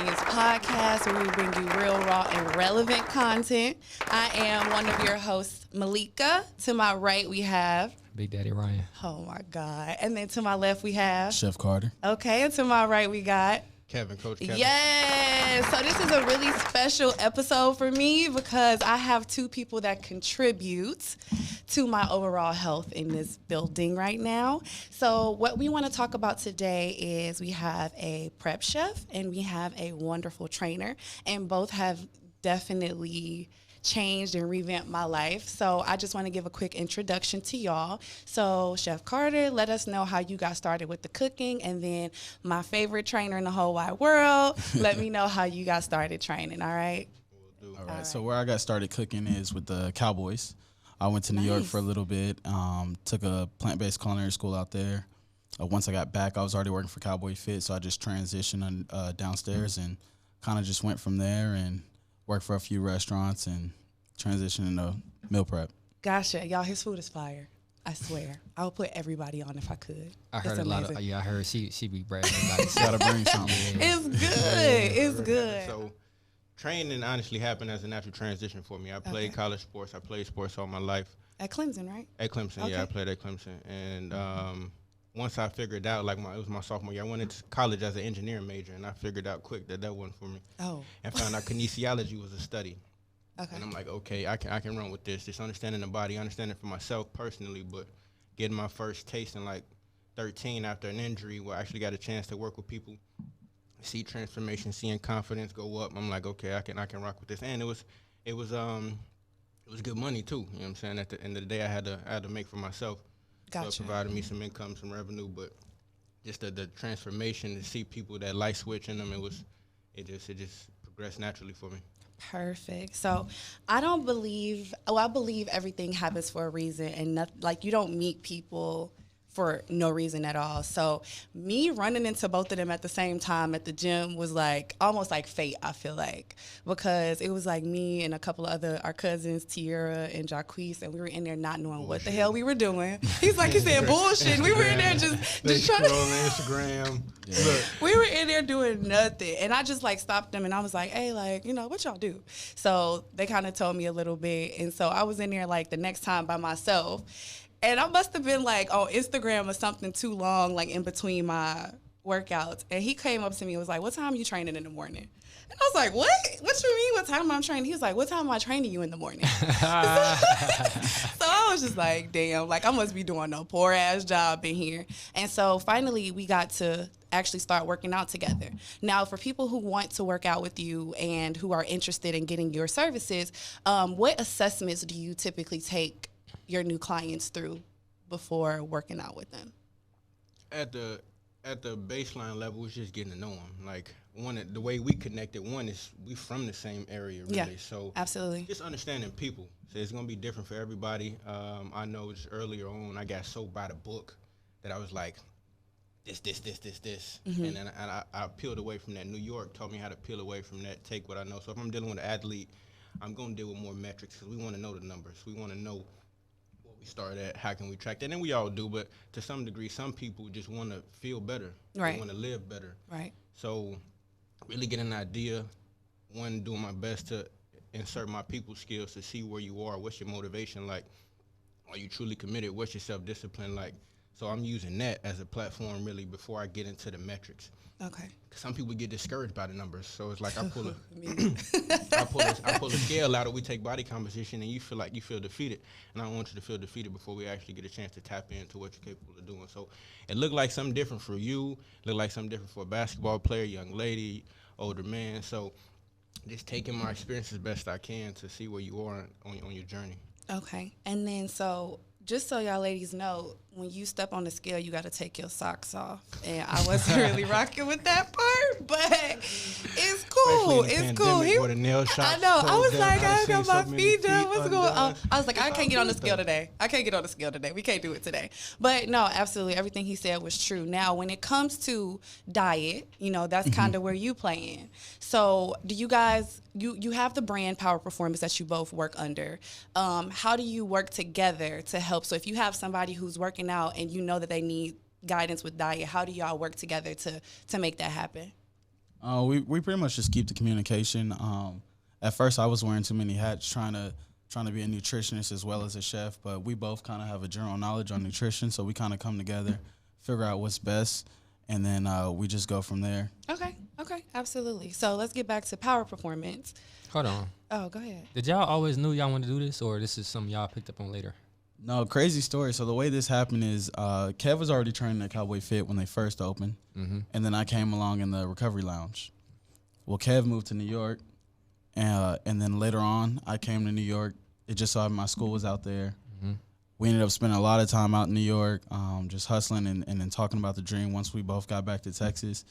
Opinions podcast, where we bring you real, raw, and relevant content. I am one of your hosts, Malika. To my right, we have Big Daddy Ryan. Oh my God. And then to my left, we have Chef Carter. Okay, and to my right, we got Coach Kevin. Yes. So this is a really special episode for me because I have two people that contribute to my overall health in this building right now. So what we want to talk about today is we have a prep chef and we have a wonderful trainer, and both have definitely changed and revamped my life. So I just want to give a quick introduction to y'all. So Chef Carter, let us know how you got started with the cooking, and then my favorite trainer in the whole wide world, let me know how you got started training, all right? All right. So where I got started cooking is with the Cowboys. I went to New York for a little bit, took a plant-based culinary school out there. Once I got back, I was already working for Cowboy Fit, so I just transitioned downstairs and kind of just went from there and worked for a few restaurants and transitioned into meal prep. Gotcha. Y'all, his food is fire. I swear. I would put everybody on if I could. I heard a lot of, I heard she be bragging about it. Gotta bring something. It's good. It's good. So training honestly happened as a natural transition for me. I played college sports. I played sports all my life. At Clemson, right? At Clemson, Okay. yeah, I played at Clemson. And once I figured out, it was my sophomore year, I went into college as an engineering major, and I figured out quick that wasn't for me. Oh. And found out kinesiology was a study. Okay. And I'm like, okay, I can run with this. Just understanding the body, understanding it for myself personally, but getting my first taste in like 13 after an injury, where I actually got a chance to work with people, see transformation, seeing confidence go up. I'm like, okay, I can rock with this. And it was good money too. You know what I'm saying? At the end of the day, I had to make for myself. Gotcha. So it provided me some income, some revenue, but just the transformation, to see people, that light switch in them, it just progressed naturally for me. Perfect. So I believe everything happens for a reason, and you don't meet people for no reason at all. So me running into both of them at the same time at the gym was like almost like fate, I feel like, because it was like me and a couple of our cousins, Tiara and Jacquees, and we were in there not knowing what the hell we were doing. He said bullshit. We were in there just trying to Instagram. Yeah. We were in there doing nothing, and I just stopped them, and I was like, hey, what y'all do? So they kind of told me a little bit, and so I was in there the next time by myself. And I must have been on Instagram or something too long, in between my workouts. And he came up to me and was like, what time are you training in the morning? And I was like, what? What you mean, what time I'm training? He was like, what time am I training you in the morning? So I was just like, damn, I must be doing a poor ass job in here. And so finally we got to actually start working out together. Now, for people who want to work out with you and who are interested in getting your services, what assessments do you typically take your new clients through before working out with them? At the baseline level, it's just getting to know them. The way we connected, one is we from the same area, really. Yeah, so absolutely. Just understanding people. So it's gonna be different for everybody. I know just earlier on, I got so by the book that I was like, this. Mm-hmm. And then I peeled away from that. New York taught me how to peel away from that, take what I know. So if I'm dealing with an athlete, I'm gonna deal with more metrics, because we want to know the numbers. We want to know we start at, how can we track that? And we all do, but to some degree, some people just want to feel better. Right. They want to live better. Right. So really getting an idea, one, doing my best to insert my people skills to see where you are, what's your motivation like, are you truly committed, what's your self-discipline like? So I'm using that as a platform really before I get into the metrics. Okay. Some people get discouraged by the numbers, so it's like I pull a scale out, or we take body composition, and you feel defeated, and I don't want you to feel defeated before we actually get a chance to tap into what you're capable of doing. So it looked like something different for you, looked like something different for a basketball player, young lady, older man. So just taking my experience as best I can to see where you are on your journey. Okay, and then just so y'all ladies know, when you step on the scale, you got to take your socks off. And I wasn't really rocking with that part, but it's cool. It's cool. I know. I was like, I got my feet done. What's going on? I was like, I can't get on the scale today. We can't do it today. But no, absolutely. Everything he said was true. Now, when it comes to diet, that's kind of where you play in. So do you guys, you have the brand PWR Performance that you both work under. How do you work together to help? So if you have somebody who's working out and you know that they need guidance with diet, how do y'all work together to make that happen? We pretty much just keep the communication. At first, I was wearing too many hats, trying to be a nutritionist as well as a chef. But we both kind of have a general knowledge on nutrition, so we kind of come together, figure out what's best, and then we just go from there. Okay, absolutely. So let's get back to Power Performance. Hold on. Oh, go ahead. Did y'all always knew y'all wanted to do this, or this is something y'all picked up on later? No, crazy story. So the way this happened is Kev was already training at Cowboy Fit when they first opened, and then I came along in the recovery lounge. Well, Kev moved to New York, and then later on, I came to New York. It just so happened my school was out there. We ended up spending a lot of time out in New York, just hustling and then talking about the dream. Once we both got back to Texas,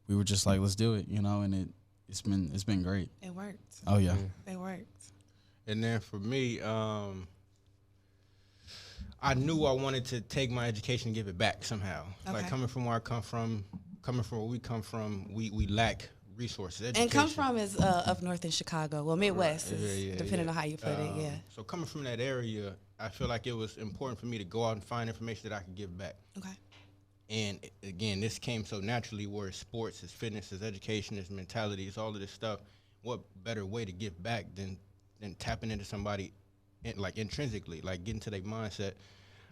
we were just like, let's do it, and it's been great. It worked. Oh, yeah. It worked. And then for me, I knew I wanted to take my education and give it back somehow. Okay. Like coming from where I come from, where we come from, we lack resources. Education. And come from is up north in Chicago. Well, Midwest, Right. is, depending on how you put it, yeah. So coming from that area, I feel like it was important for me to go out and find information that I could give back. Okay. And again, this came so naturally where it's sports, it's fitness, it's education, it's mentality, it's all of this stuff. What better way to give back than tapping into somebody like intrinsically, like getting to their mindset.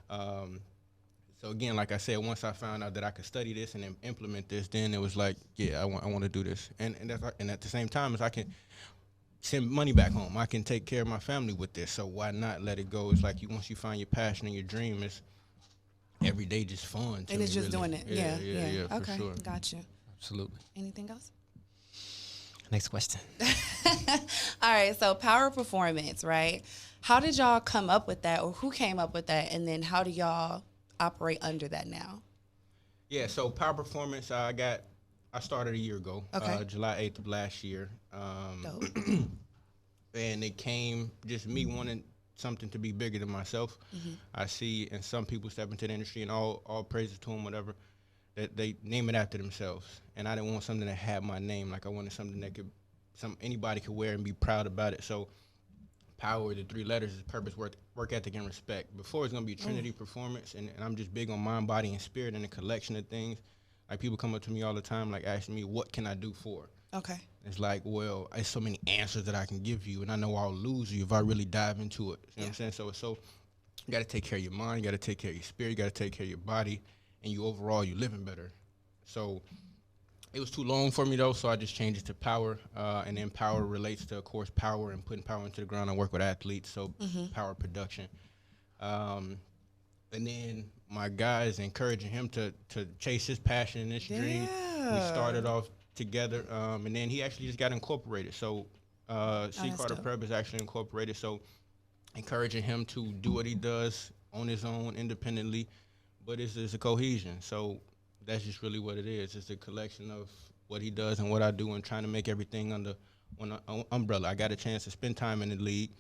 So again, like I said, once I found out that I could study this and then implement this, then it was like, yeah, I want to do this. And at the same time, as I can send money back home, I can take care of my family with this. So why not let it go? It's like once you find your passion and your dream, it's every day just fun. And it's just really. doing it. Yeah. For Okay, sure. gotcha. Absolutely. Anything else? Next question. All right, so Power Performance, right? How did y'all come up with that, or who came up with that, and then how do y'all operate under that now? Yeah, so Power Performance, I started a year ago, July 8th of last year. Dope. And it came just me wanting something to be bigger than myself. I see, and some people step into the industry, and all praises to them, whatever, that they name it after themselves. And I didn't want something that had my name. Like I wanted something that anybody could wear and be proud about it. So Power, the 3 letters, is purpose, work ethic, and respect. Before it's going to be Trinity Performance, and I'm just big on mind, body, and spirit, and a collection of things. Like people come up to me all the time, like asking me, what can I do for it? Okay. It's like, well, there's so many answers that I can give you, and I know I'll lose you if I really dive into it. You know what I'm saying? So you got to take care of your mind, you got to take care of your spirit, you got to take care of your body, and you living better. So it was too long for me, though, so I just changed it to Power. And then Power relates to, of course, power and putting power into the ground. I work with athletes, so Power Production. And then my guys encouraging him to chase his passion and his dream. We started off together, and then he actually just got incorporated. So C. Carter dope. Prep is actually incorporated, so encouraging him to do what he does on his own, independently, but it's a cohesion. So that's just really what it is. It's a collection of what he does and what I do, and trying to make everything under one umbrella. I got a chance to spend time in the league,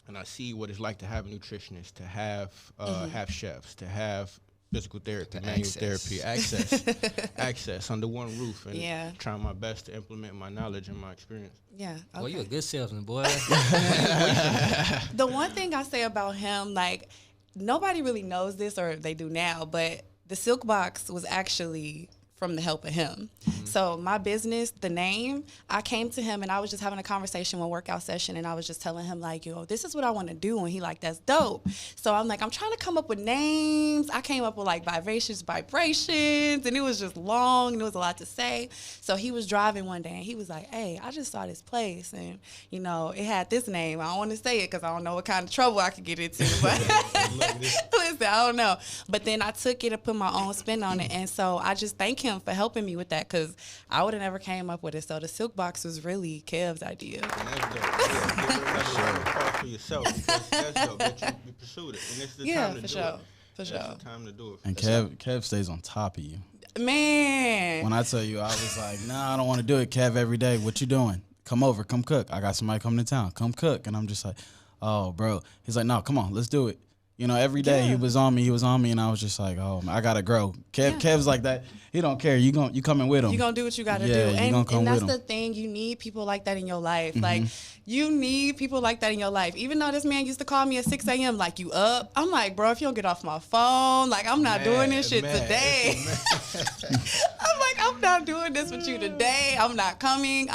and I see what it's like to have a nutritionist, to have chefs, to have physical therapy, manual therapy, access under one roof, and trying my best to implement my knowledge and my experience. Yeah. Okay. Well, you a good salesman, boy. The one thing I say about him, like, nobody really knows this, or they do now, but the Silk Box was actually from the help of him. So my business, the name, I came to him and I was just having a conversation, one workout session, and I was just telling him, like, this is what I want to do. And he like, that's dope. So I'm like, I'm trying to come up with names. I came up with like vibrations, and it was just long and it was a lot to say. So he was driving one day and he was like, hey, I just saw this place and, it had this name. I don't want to say it because I don't know what kind of trouble I could get into. But listen, I don't know. But then I took it and put my own spin on it. And so I just thank him for helping me with that, because I would have never came up with it. So the Silk Box was really Kev's idea. And that's dope. For yourself, because that's dope that you pursued it, and it's the time to do it. For sure. It's the time to do it. And Kev stays on top of you. Man. When I tell you, I was like, nah, I don't want to do it, Kev, every day. What you doing? Come over, come cook. I got somebody coming to town. Come cook. And I'm just like, oh, bro. He's like, no, come on, let's do it. You know, every day he was on me, and I was just like, oh, I gotta grow. Kev's like that. He don't care. You coming with him. You gonna do what you gotta do. And that's the thing. You need people like that in your life. Like, you need people like that in your life. Even though this man used to call me at 6 a.m. like, you up? I'm like, bro, if you don't get off my phone, like, I'm not doing this shit today. I'm like, I'm not doing this with you today. I'm not coming.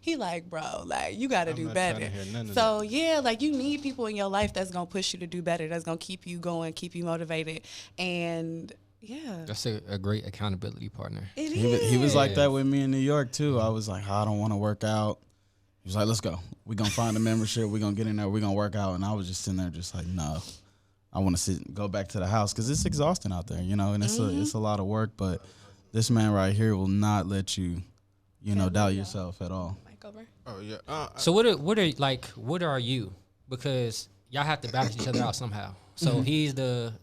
He like, bro, like, you gotta do better. So yeah, like, you need people in your life that's gonna push you to do better. That's gonna keep you going, keep you motivated. And yeah, that's a great accountability partner. He was like that with me in New York too. I was like, I don't want to work out. He was like, let's go. We're going to find a membership. We're going to get in there. We're going to work out. And I was just sitting there just like, no, I want to go back to the house because it's exhausting out there, you know, and it's a lot of work. But this man right here will not let you, you know, doubt yourself at all. Oh, yeah. So what are you? Because y'all have to balance each other out somehow. So he's the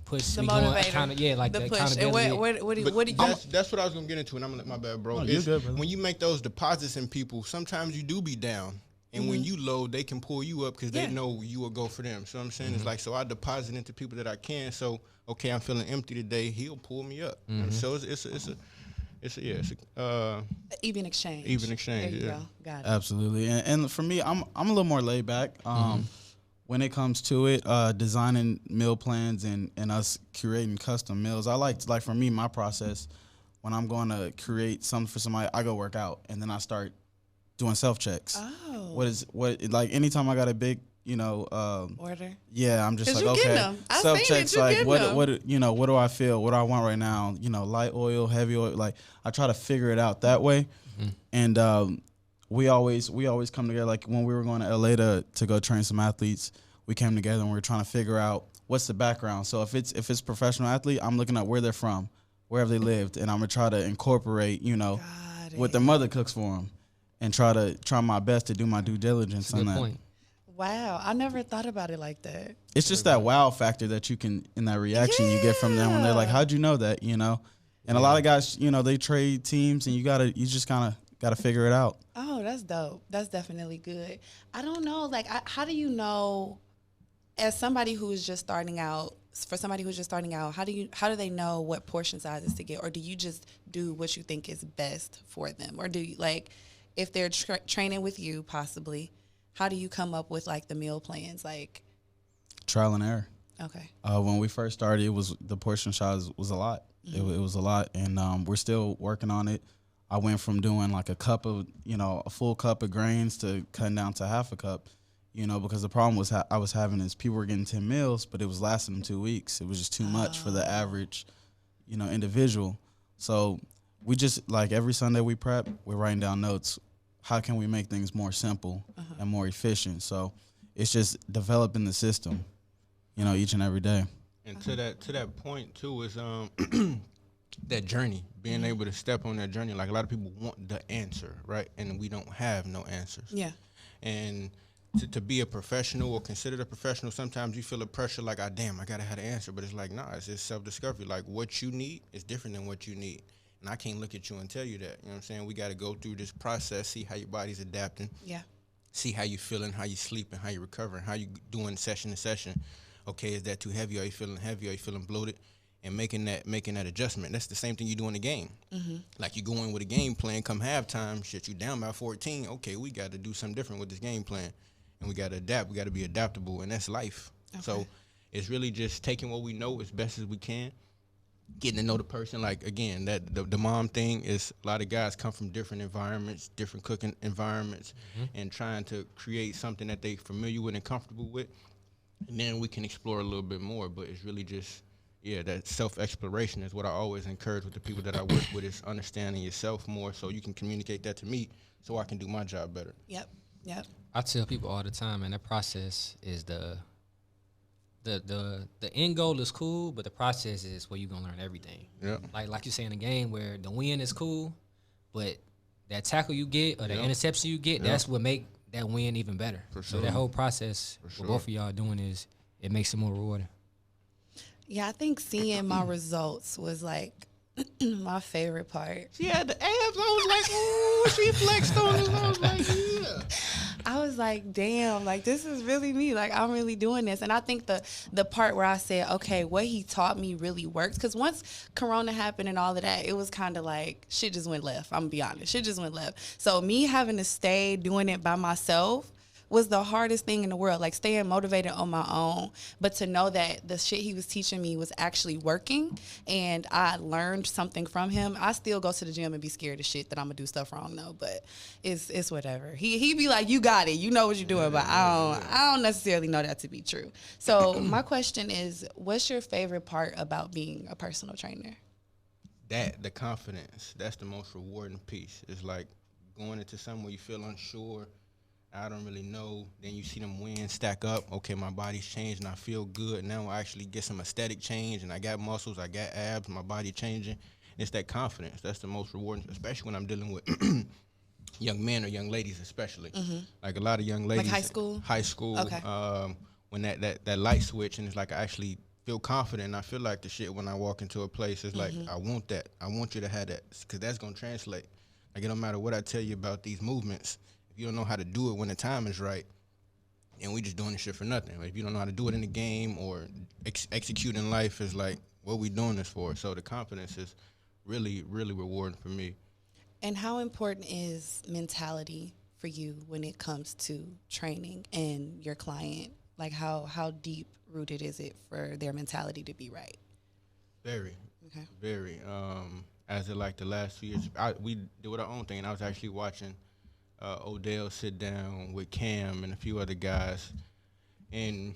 push, the motivator, the push. And what do you? That's what I was gonna get into, and I'm my bad, bro. You're good, brother. When you make those deposits in people, sometimes you do be down, and when you load, they can pull you up because they know you will go for them. So I'm saying it's like, so I deposit into people that I can. So okay, I'm feeling empty today. He'll pull me up. So it's a even exchange. Even exchange. There you Yeah. go. Got it. Absolutely. And for me, I'm a little more laid back. When it comes to it, designing meal plans and us curating custom meals, I like for me, my process, when I'm going to create something for somebody, I go work out and then I start doing self-checks. Oh. Like anytime I got a big, you know, Order. Yeah, I'm just like, you okay, self-checks, like what you know, what do I feel? What do I want right now? You know, light oil, heavy oil, like I try to figure it out that way. And we always come together. Like when we were going to LA to go train some athletes, we came together and we were trying to figure out what's the background. So if it's professional athlete, I'm looking at where they're from, where have they lived, and I'm gonna try to incorporate, you know, what their mother cooks for them, and try my best to do my due diligence on that. Point. Wow, I never thought about it like that. It's just that wow factor that you can, in that reaction you get from them when they're like, how'd you know that, you know? And a lot of guys, you know, they trade teams and you just kind of got to figure it out. Oh, that's dope. That's definitely good. I don't know, like, how do you know, as somebody who's just starting out, how do they know what portion sizes to get? Or do you just do what you think is best for them? Or do you, like, if they're training with you possibly, how do you come up with like the meal plans? Like trial and error. Okay. When we first started, the portion size was a lot. It was a lot, and we're still working on it. I went from doing like a full cup of grains to cutting down to half a cup, you know, because the problem was I was having is people were getting 10 meals, but it was lasting them 2 weeks. It was just too much for the average, you know, individual. So we just, like, every Sunday we prep, we're writing down notes. How can we make things more simple and more efficient? So it's just developing the system, you know, each and every day. And to that point too is that journey, being able to step on that journey. Like, a lot of people want the answer, right? And we don't have no answers. Yeah. And to be a professional or considered a professional, sometimes you feel a pressure like, I gotta have the answer. But it's like, nah, it's just self-discovery. Like, what you need is different than what you need. And I can't look at you and tell you that. You know what I'm saying? We got to go through this process, see how your body's adapting. Yeah. See how you feeling, how you sleeping, how you recovering, how you doing session to session. Okay, is that too heavy? Are you feeling heavy? Are you feeling bloated? And making that adjustment. That's the same thing you do in the game. Like, you go in with a game plan, come halftime, shit, you down by 14. Okay, we got to do something different with this game plan. And we got to adapt. We got to be adaptable, and that's life. Okay. So it's really just taking what we know as best as we can, getting to know the person. Like, again, that the mom thing is, a lot of guys come from different environments, different cooking environments, and trying to create something that they familiar with and comfortable with. And then we can explore a little bit more. But it's really just, that self-exploration is what I always encourage with the people that I work with, is understanding yourself more so you can communicate that to me so I can do my job better. Yep. I tell people all the time, and that process is the end goal is cool, but the process is where you're gonna learn everything. Yeah. Like you say in a game where the win is cool, but that tackle you get or the interception you get, that's what make that win even better. For sure. So that whole process, what both of y'all doing, is it makes it more rewarding. Yeah, I think seeing my results was like my favorite part. She had the abs. I was like, ooh, she flexed on us. I was like, yeah. I was like, damn, like this is really me. Like I'm really doing this. And I think the part where I said, okay, what he taught me really works. Because once Corona happened and all of that, it was kind of like shit just went left. I'm gonna be honest, shit just went left. So me having to stay doing it by myself was the hardest thing in the world, like staying motivated on my own. But to know that the shit he was teaching me was actually working and I learned something from him. I still go to the gym and be scared of shit that I'm gonna do stuff wrong though, but it's whatever. He be like, you got it, you know what you're doing, but I don't necessarily know that to be true. So my question is, what's your favorite part about being a personal trainer? The confidence, that's the most rewarding piece. It's like going into something where you feel unsure, I don't really know. Then you see them wins stack up. Okay, my body's changed and I feel good. Now I actually get some aesthetic change and I got muscles, I got abs, my body changing. It's that confidence. That's the most rewarding, especially when I'm dealing with young men or young ladies especially. Like a lot of young ladies. Like high school? High school. Okay. When that light switch and it's like I actually feel confident and I feel like the shit when I walk into a place. It's like, I want that. I want you to have that because that's going to translate. Like it don't matter what I tell you about these movements. If you don't know how to do it when the time is right, and we just doing this shit for nothing. Like if you don't know how to do it in the game or execute in life, is like, what we doing this for? So the confidence is really, really rewarding for me. And how important is mentality for you when it comes to training and your client? Like how deep rooted is it for their mentality to be right? Very. Okay. Very. As of like the last 2 years, we did our own thing, and I was actually watching Odell sit down with Cam and a few other guys, and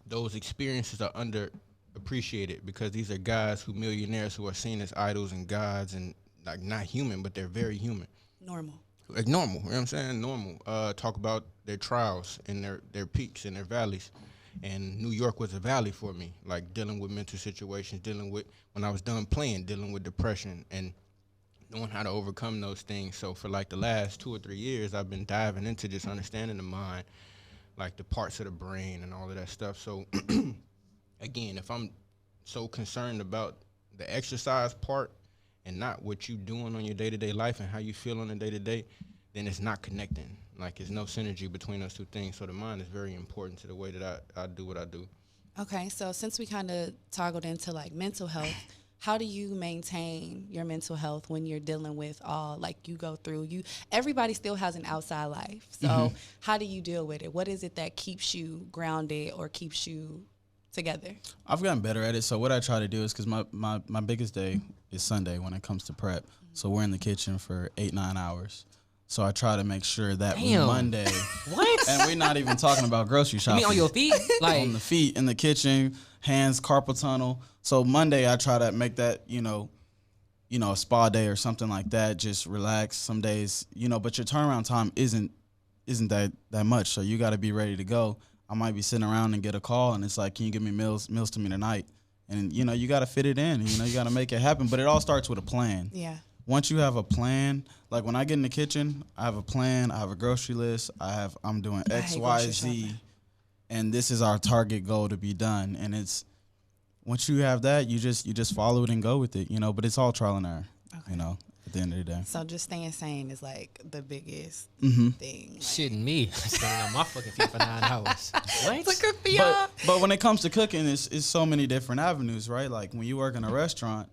those experiences are underappreciated because these are guys who millionaires who are seen as idols and gods and like not human, but they're very human. Normal. Like normal, you know what I'm saying? Normal. Talk about their trials and their peaks and their valleys. And New York was a valley for me, like dealing with mental situations, dealing with, when I was done playing, dealing with depression and knowing how to overcome those things. So for like the last 2 or 3 years, I've been diving into just understanding the mind, like the parts of the brain and all of that stuff. So again, if I'm so concerned about the exercise part and not what you doing on your day-to-day life and how you feel on the day-to-day, then it's not connecting. Like there's no synergy between those two things. So the mind is very important to the way that I do what I do. Okay, so since we kind of toggled into like mental health, how do you maintain your mental health when you're dealing with all, like you go through, everybody still has an outside life. So how do you deal with it? What is it that keeps you grounded or keeps you together? I've gotten better at it. So what I try to do is, because my biggest day is Sunday when it comes to prep. So we're in the kitchen for 8-9 hours. So I try to make sure that Monday. What? And we're not even talking about grocery shopping. You mean on your feet? Like on the feet, in the kitchen, hands, carpal tunnel. So Monday I try to make that, a spa day or something like that. Just relax some days, but your turnaround time isn't that much. So you got to be ready to go. I might be sitting around and get a call and it's like, can you give me meals to me tonight? And, you got to fit it in. You got to make it happen. But it all starts with a plan. Yeah. Once you have a plan, like when I get in the kitchen, I have a plan, I have a grocery list, I'm doing X, Y, Z, and this is our target goal to be done. And it's, once you have that, you just follow it and go with it, but it's all trial and error, at the end of the day. So just staying sane is like the biggest thing. Like, shitting me, staying on my fucking feet for 9 hours. What? But when it comes to cooking, it's so many different avenues, right? Like when you work in a restaurant,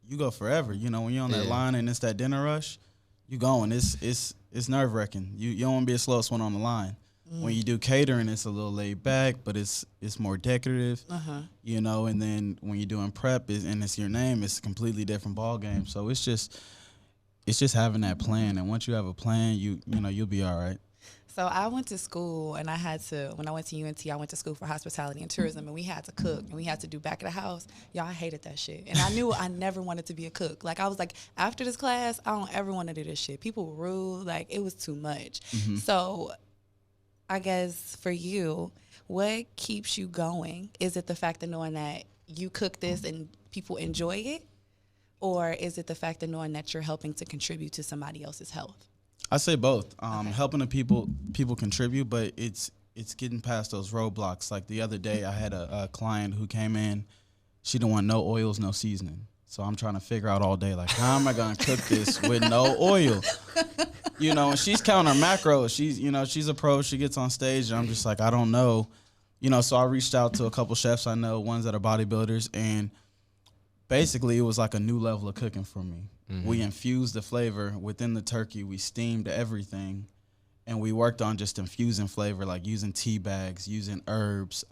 you go forever. When you're on that line and it's that dinner rush, you going. It's nerve-wracking. You don't want to be the slowest one on the line. When you do catering, it's a little laid back, but it's more decorative. And then when you're doing prep and it's your name, it's a completely different ball game. So it's just having that plan. And once you have a plan, you'll be all right. So I went to school and when I went to UNT, I went to school for hospitality and tourism, and we had to cook and we had to do back of the house. Y'all, I hated that shit. And I knew I never wanted to be a cook. Like I was like, after this class, I don't ever want to do this shit. People were rude. Like it was too much. So I guess for you, what keeps you going? Is it the fact of knowing that you cook this and people enjoy it? Or is it the fact of knowing that you're helping to contribute to somebody else's health? I say both. Helping the people contribute, but it's getting past those roadblocks. Like the other day, I had a client who came in. She didn't want no oils, no seasoning. So I'm trying to figure out all day, like, how am I going to cook this with no oil? you know, and she's counting her macros. She's a pro. She gets on stage, and I'm just like, I don't know. You know, so I reached out to a couple chefs I know, ones that are bodybuilders, and basically it was like a new level of cooking for me. Mm-hmm. We infused the flavor within the turkey. We steamed everything, and we worked on just infusing flavor, like using tea bags, using herbs,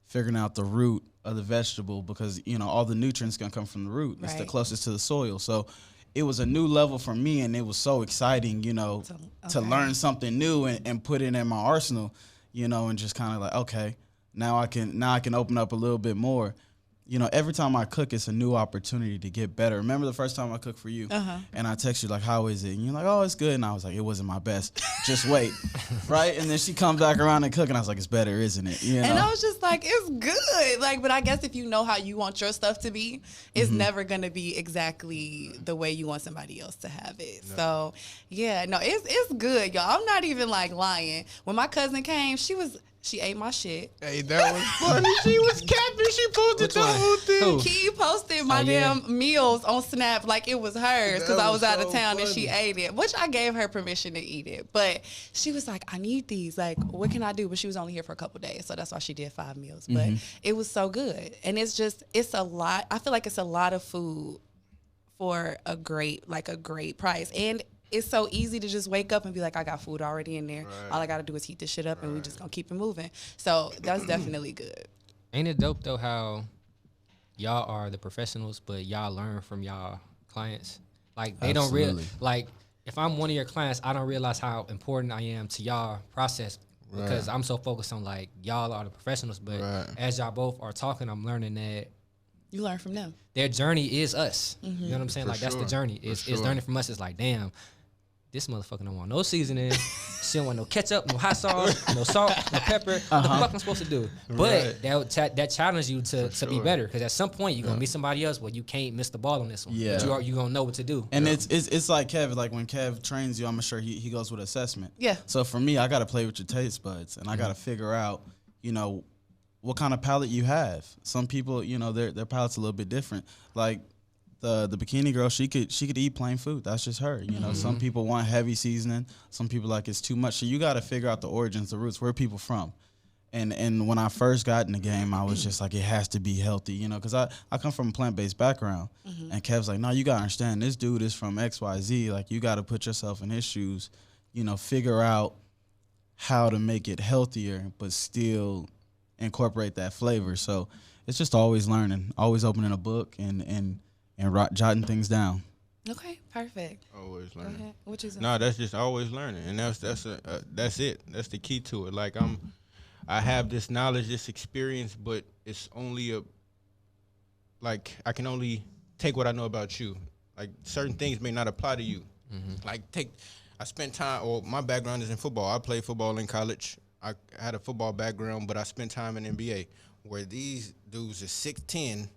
figuring out the root of the vegetable, because, you know, all the nutrients gonna come from the root. Right. It's the closest to the soil. So it was a new level for me, and it was so exciting, you know, to learn something new and put it in my arsenal, you know, and just kind of like, okay, now I can open up a little bit more. You know, every time I cook, it's a new opportunity to get better. Remember the first time I cooked for you, and I text you like, "How is it?" And you're like, "Oh, it's good." And I was like, "It wasn't my best. Just wait." Right? And then she comes back around and cook, and I was like, "It's better, isn't it?" You know? And I was just like, "It's good." Like, but I guess if you know how you want your stuff to be, it's never gonna be exactly the way you want somebody else to have it. No. So, yeah, no, it's good, y'all. I'm not even like lying. When my cousin came, she ate my shit. Hey, that was funny. She was capping. She posted the whole thing. Key posted my damn meals on Snap like it was hers because I was out of town and she ate it, which I gave her permission to eat it. But she was like, I need these. Like, what can I do? But she was only here for a couple days, so that's why she did 5 meals. But it was so good. And it's a lot. I feel like it's a lot of food for a great price. And it's so easy to just wake up and be like, I got food already in there. Right. All I got to do is heat this shit up and we just going to keep it moving. So that's definitely good. Ain't it dope, though, how y'all are the professionals, but y'all learn from y'all clients? Like, they don't really, like, if I'm one of your clients, I don't realize how important I am to y'all process because I'm so focused on, like, y'all are the professionals. But as y'all both are talking, I'm learning that you learn from them. Their journey is us. You know what I'm saying? That's the journey. It's learning from us. It's like, damn, this motherfucker don't want no seasoning. She don't want no ketchup, no hot sauce, no salt, no pepper. What the fuck I'm supposed to do? But that challenges you to be better, because at some point you're gonna meet somebody else where you can't miss the ball on this one. Yeah. But you gonna know what to do. And it's like Kev. Like when Kev trains you, I'm sure he goes with assessment. Yeah. So for me, I gotta play with your taste buds, and I gotta figure out, you know, what kind of palate you have. Some people, you know, their palate's a little bit different. Like the bikini girl, she could eat plain food. That's just her. You know, some people want heavy seasoning. Some people like it's too much. So you got to figure out the origins, the roots. Where are people from? And when I first got in the game, I was just like, it has to be healthy, you know, because I come from a plant-based background. And Kev's like, no, you got to understand, this dude is from XYZ. Like, you got to put yourself in his shoes, you know, figure out how to make it healthier, but still incorporate that flavor. So it's just always learning, always opening a book and jotting things down. Okay, perfect. Always learning. Go ahead. What you saying? No, that's just always learning, and that's it. That's the key to it. Like I have this knowledge, this experience, but it's only I can only take what I know about you. Like certain things may not apply to you. Like I spent time, or my background is in football. I played football in college. I had a football background, but I spent time in NBA, where these dudes are 6'10",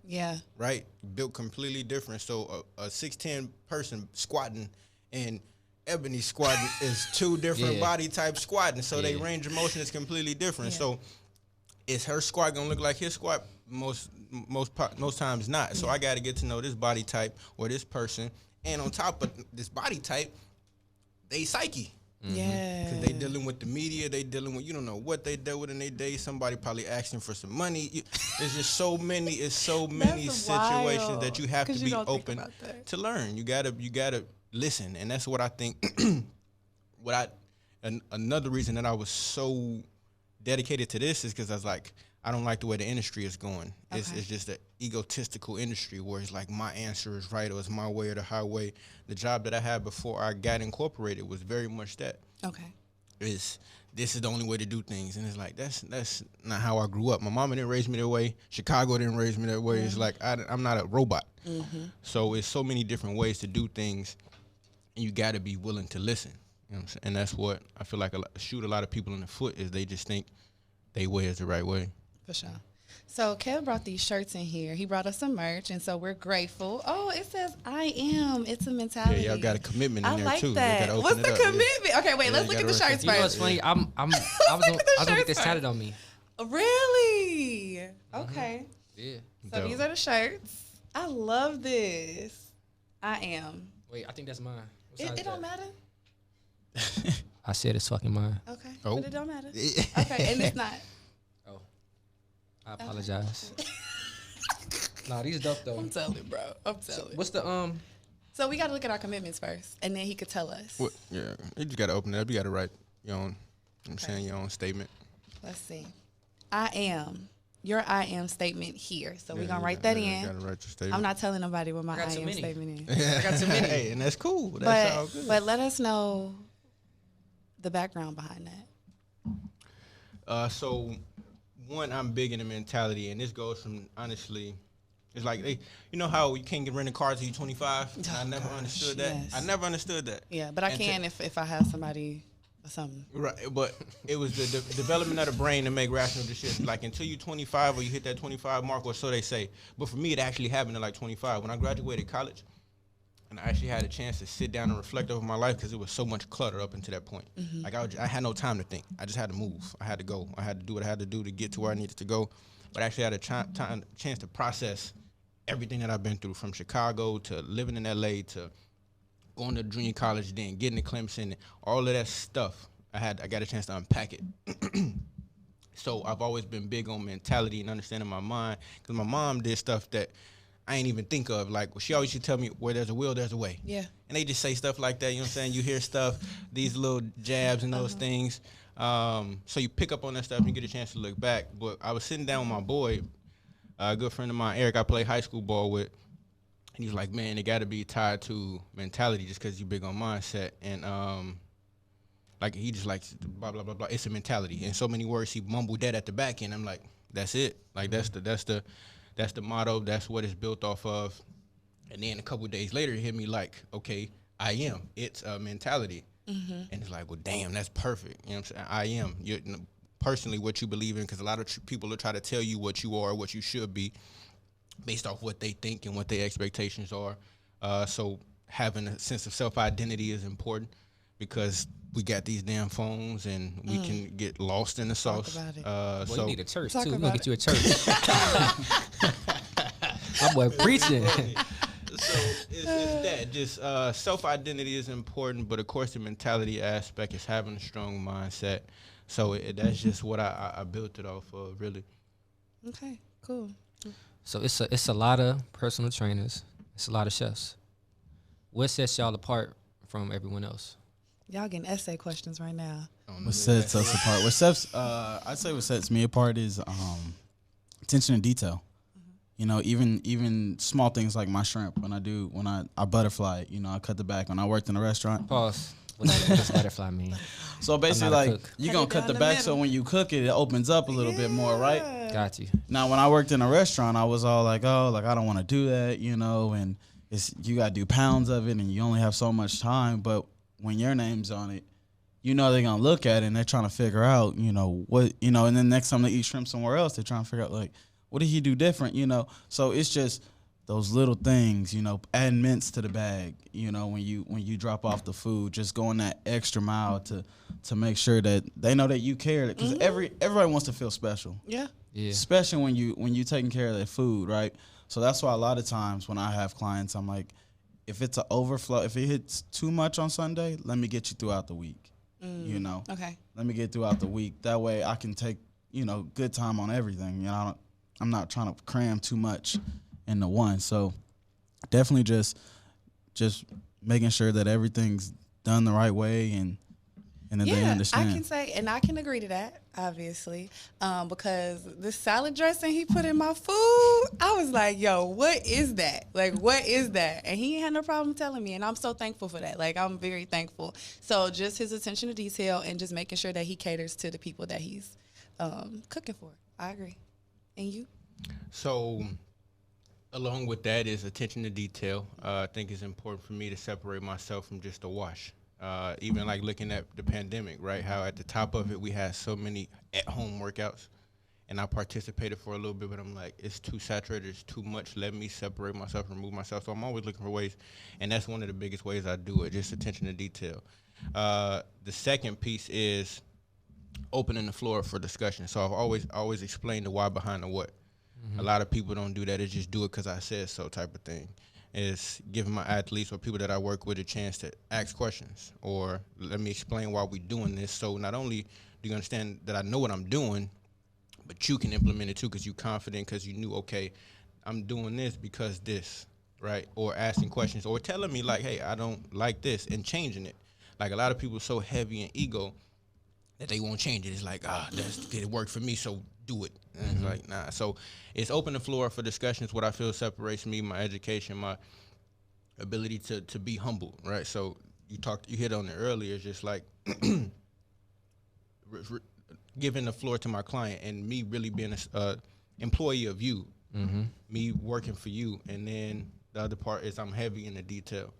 right? Built completely different. So a 6'10" person squatting and Ebony squatting is two different body types squatting. So their range of motion is completely different. So is her squat gonna look like his squat? Most times not. So I got to get to know this body type or this person, and on top of this body type, they psyche. Yeah. Because they dealing with the media, they dealing with, you don't know what they dealt with in their day. Somebody probably asking for some money. There's just so many situations that you have to be open to learn. You gotta listen, and that's what I think. Another reason that I was so dedicated to this is because I was like, I don't like the way the industry is going. It's just an egotistical industry where it's like my answer is right or it's my way or the highway. The job that I had before I got incorporated was very much that. Okay. This is the only way to do things. And it's like, that's not how I grew up. My mama didn't raise me that way. Chicago didn't raise me that way. It's like, I'm not a robot. So it's so many different ways to do things, and you got to be willing to listen. You know what I'm saying? And that's what I feel like shoot a lot of people in the foot is they just think they way is the right way. For sure. So Kev brought these shirts in here. He brought us some merch, and so we're grateful. Oh, it says I am. It's a mentality. Yeah, y'all got a commitment in there like too. That. What's the commitment? Okay, wait. Let's look at the shirts first. You know what's funny? I was gonna get this tatted on me. Really? Okay. Yeah. So these are the shirts. I love this. I am. Wait, I think that's mine. It don't matter. I said it's fucking mine. Okay, Oh. but it don't matter. Okay, and it's not. Oh, I apologize. Nah, these dope though. I'm telling, bro. I'm telling. What's the So we got to look at our commitments first, and then he could tell us. What, yeah, you just got to open it up. You got to write your own, I'm saying, your own statement. Let's see. I am. Your I am statement here. So we're going to write that in. You got to write your statement. I'm not telling nobody what my I got I too am many. statement is. I got too many. Hey, and that's cool. That's all good. But let us know the background behind that. So, one, I'm big in the mentality, and this goes from, honestly, it's like, you know how you can't get renting cars until you're 25? I never understood that. yes. I never understood that. Yeah, but I can if I have somebody or something. Right, but it was the development of the brain to make rational decisions. Like, until you're 25 or you hit that 25 mark, or so they say. But for me, it actually happened at like 25. When I graduated college, and I actually had a chance to sit down and reflect over my life because it was so much clutter up until that point. Mm-hmm. Like, I had no time to think. I just had to move. I had to go. I had to do what I had to do to get to where I needed to go. But I actually had a chance to process everything that I've been through, from Chicago to living in LA to going to junior college, then getting to Clemson, all of that stuff. I got a chance to unpack it. So I've always been big on mentality and understanding my mind, because my mom did stuff that I ain't even think of. Like, she always used to tell me, where there's a will, there's a way. Yeah. And they just say stuff like that, you know what I'm saying? You hear stuff, these little jabs and those things. So you pick up on that stuff and you get a chance to look back. But I was sitting down with my boy, a good friend of mine, Eric, I played high school ball with, and he was like, man, it got to be tied to mentality just because you're big on mindset. And like, he just like, blah, blah, blah, blah. It's a mentality. In so many words, he mumbled that at the back end. I'm like, that's it. Like, that's the motto. That's what it's built off of. And then a couple of days later, it hit me like, okay, I am. It's a mentality. Mm-hmm. And it's like, well, damn, that's perfect. You know what I'm saying? I am. You're, personally, what you believe in, because a lot of people will try to tell you what you are, what you should be, based off what they think and what their expectations are. So having a sense of self-identity is important, because we got these damn phones and we can get lost in the sauce. Talk about it. Well, So you need a church Talk too. We're about gonna get you a church. My boy preaching. So it's that. Just self-identity is important, but of course the mentality aspect is having a strong mindset. So that's just what I built it off of, really. Okay, cool. So it's a lot of personal trainers. It's a lot of chefs. What sets y'all apart from everyone else? Y'all getting essay questions right now. What sets us apart? I'd say what sets me apart is attention to detail. You know, even small things like my shrimp. When I butterfly it, you know, I cut the back. When I worked in a restaurant. Pause. What does butterfly mean? So basically, like, you're going to cut the back so when you cook it, it opens up a little bit more, right? Got you. Now, when I worked in a restaurant, I was all like, oh, like, I don't want to do that, you know, and you got to do pounds of it and you only have so much time. But when your name's on it, you know they're going to look at it and they're trying to figure out, you know, what, you know, and then next time they eat shrimp somewhere else, they're trying to figure out, like, what did he do different, you know? So it's just those little things, you know, adding mints to the bag, you know, when you drop off the food, just going that extra mile to make sure that they know that you care, because everybody wants to feel special. Yeah. Yeah. Especially when you taking care of their food, right? So that's why a lot of times when I have clients, I'm like, if it's an overflow, if it hits too much on Sunday, let me get you throughout the week. You know, Okay. let me get throughout the week. That way I can take, you know, good time on everything. You know, I'm not trying to cram too much into one. So definitely just making sure that everything's done the right way and that they understand. I can say, and I can agree to that, obviously, because the salad dressing he put in my food, I was like, yo, what is that? Like, what is that? And he had no problem telling me, and I'm so thankful for that. Like, I'm very thankful. So just his attention to detail and just making sure that he caters to the people that he's cooking for. I agree. And you? So along with that is attention to detail. I think it's important for me to separate myself from just a wash. Even like looking at the pandemic, right? How at the top of it, we had so many at-home workouts, and I participated for a little bit, but I'm like, it's too saturated, it's too much. Let me separate myself, remove myself. So I'm always looking for ways, and that's one of the biggest ways I do it, just attention to detail. The second piece is opening the floor for discussion. So I've always explained the why behind the what. Mm-hmm. A lot of people don't do that. They just do it because I said so type of thing. is giving my athletes or people that I work with a chance to ask questions, or let me explain why we're doing this. So not only do you understand that I know what I'm doing, but you can implement it too because you're confident, because you knew, okay, I'm doing this because this, right? Or asking questions or telling me like, hey, I don't like this, and changing it. Like a lot of people are so heavy in ego that they won't change it. It's like, it worked for me, so do it. And it's like, nah. So it's open the floor for discussions. What I feel separates me, my education, my ability to be humble, right? So you hit on it earlier. It's just like giving the floor to my client and me really being a employee of you, me working for you. And then the other part is I'm heavy in the detail,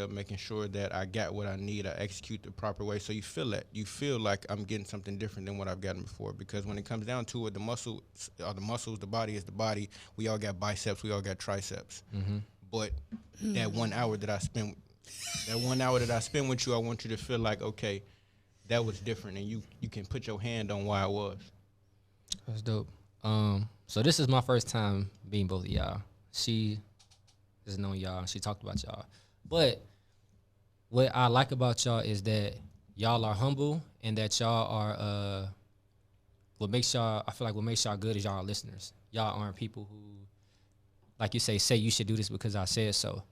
making sure that I got what I need, I execute the proper way. So you feel like I'm getting something different than what I've gotten before. Because when it comes down to it, the muscles are the muscles, the body is the body. We all got biceps, we all got triceps. But that 1 hour that I spend with you, I want you to feel like, okay, that was different, and you can put your hand on why it was. That's dope. So this is my first time meeting both of y'all. She doesn't know y'all. She talked about y'all. But what I like about y'all is that y'all are humble, and that y'all are what makes y'all good is y'all are listeners. Y'all aren't people who, like you say you should do this because I said so.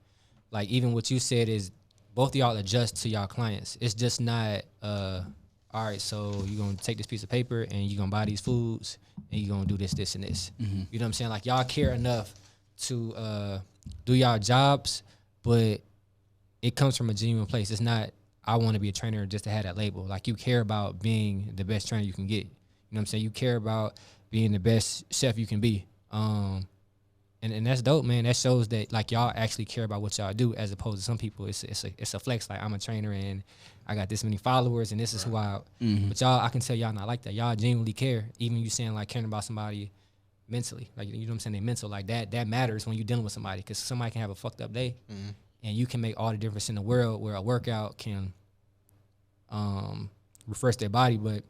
Like even what you said is both of y'all adjust to y'all clients. It's just not all right, so you're gonna take this piece of paper and you're gonna buy these foods and you're gonna do this, this, and this. You know what I'm saying? Like y'all care enough to do y'all jobs, but it comes from a genuine place. It's not, I want to be a trainer just to have that label. Like you care about being the best trainer you can get. You know what I'm saying? You care about being the best chef you can be. And that's dope, man. That shows that like y'all actually care about what y'all do, as opposed to some people it's a flex. Like I'm a trainer and I got this many followers and this is who I. But y'all, I can tell y'all not like that. Y'all genuinely care. Even you saying like caring about somebody mentally, like you know what I'm saying, they mental, like that matters when you're dealing with somebody, because somebody can have a fucked up day, and you can make all the difference in the world where a workout can refresh their body, but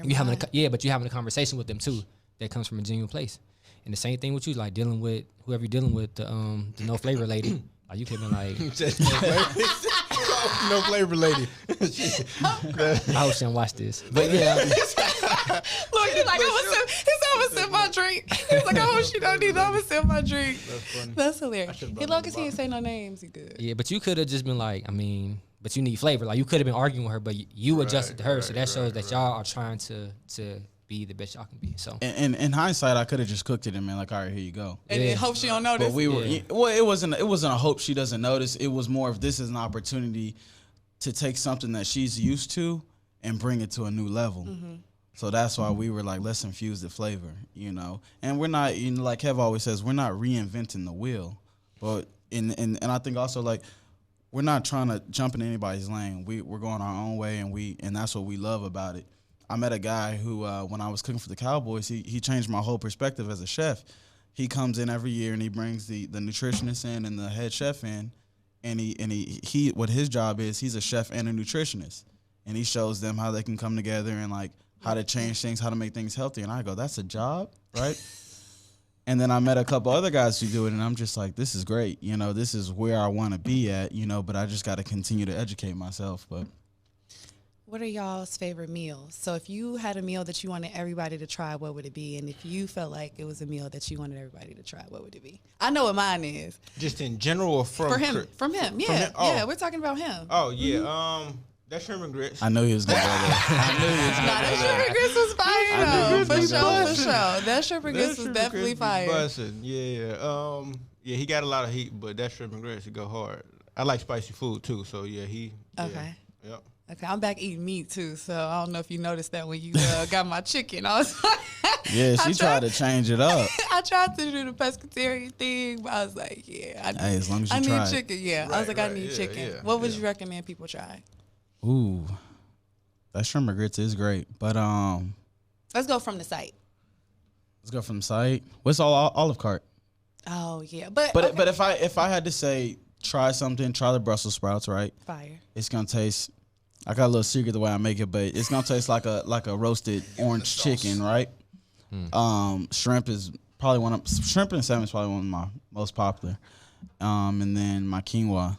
you're having a conversation with them too that comes from a genuine place. And the same thing with you, like dealing with whoever you're dealing with, the no flavor lady. Like you could be like, no flavor lady. I hope she don't watch this, but yeah. Look, he's like, I'm gonna sip my drink. He's like, I hope she don't need. I'm gonna sip my drink. That's funny. That's hilarious. As long as he ain't say no names, he good. Yeah, but you could have just been like, I mean, but you need flavor. Like you could have been arguing with her, but you adjusted to her, so that shows that y'all are trying to be the best y'all can be. So, and in hindsight, I could have just cooked it and been like, all right, here you go. And then hope she don't notice. But we were, well, it wasn't a hope she doesn't notice. It was more of, this is an opportunity to take something that she's used to and bring it to a new level. So that's why we were like, let's infuse the flavor, you know. And we're not, you know, like Kev always says, we're not reinventing the wheel. But and I think also, like, we're not trying to jump in anybody's lane. We're going our own way, and that's what we love about it. I met a guy who, when I was cooking for the Cowboys, he changed my whole perspective as a chef. He comes in every year and he brings the nutritionist in and the head chef in, and he what his job is, he's a chef and a nutritionist, and he shows them how they can come together and like how to change things, how to make things healthy. And I go, that's a job, right? And then I met a couple other guys who do it, and I'm just like, this is great. You know, this is where I want to be at, you know, but I just got to continue to educate myself. But what are y'all's favorite meals? So if you had a meal that you wanted everybody to try, what would it be? And if you felt like it was a meal that you wanted everybody to try, what would it be? I know what mine is. Just in general or from him? From him, yeah. Oh. Yeah, we're talking about him. Oh, yeah. That shrimp and grits. I knew he was going to go there. That shrimp and grits was fire, though. For sure. That shrimp and grits was definitely fire. Yeah. Yeah, he got a lot of heat, but that shrimp and grits, it go hard. I like spicy food, too, so yeah, Okay. Yeah. Yep. Okay, I'm back eating meat, too, so I don't know if you noticed that when you got my chicken. I was like, yeah, she tried to change it up. I tried to do the pescatarian thing, but I was like, yeah. As long as you I try need chicken, yeah. I was like, I need chicken. Yeah, what would you recommend people try? Ooh, that shrimp and grits is great, but let's go from the site. What's Olive Cart? Oh yeah, but if I had to say try something, try the Brussels sprouts, right? Fire. It's gonna taste. I got a little secret the way I make it, but it's gonna taste like a roasted orange chicken, right? Shrimp and salmon is probably one of my most popular. and then my quinoa.